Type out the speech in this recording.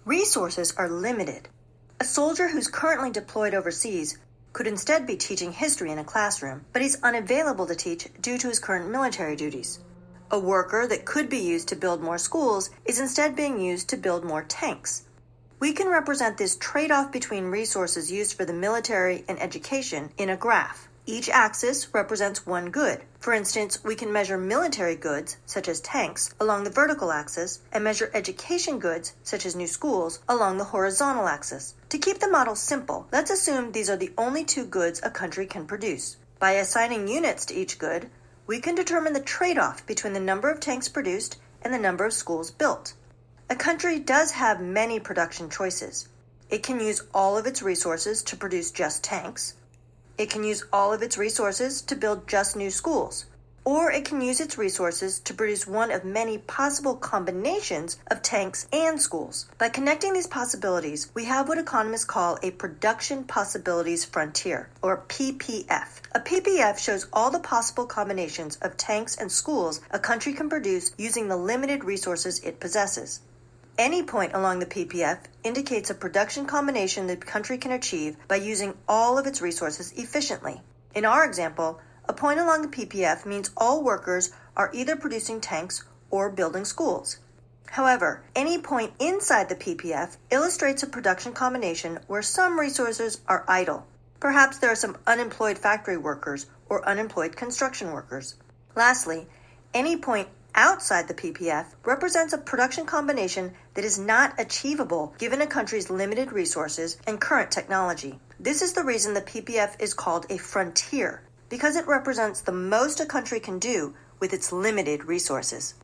Resources are limited. A soldier who's currently deployed overseas could instead be teaching history in a classroom, but he's unavailable to teach due to his current military duties. A worker that could be used to build more schools is instead being used to build more tanks. We can represent this trade-off between resources used for the military and education in a graph. Each axis represents one good. For instance, we can measure military goods, such as tanks, along the vertical axis, and measure education goods, such as new schools, along the horizontal axis. To keep the model simple, let's assume these are the only two goods a country can produce. By assigning units to each good, we can determine the trade-off between the number of tanks produced and the number of schools built. A country does have many production choices. It can use all of its resources to produce just tanks. It can use all of its resources to build just new schools. Or it can use its resources to produce one of many possible combinations of tanks and schools. By connecting these possibilities, we have what economists call a production possibilities frontier, or PPF. A PPF shows all the possible combinations of tanks and schools a country can produce using the limited resources it possesses. Any point along the PPF indicates a production combination the country can achieve by using all of its resources efficiently. In our example, a point along the PPF means all workers are either producing tanks or building schools. However, any point inside the PPF illustrates a production combination where some resources are idle. Perhaps there are some unemployed factory workers or unemployed construction workers. Lastly, any point outside the PPF represents a production combination that is not achievable given a country's limited resources and current technology. This is the reason the PPF is called a frontier, because it represents the most a country can do with its limited resources.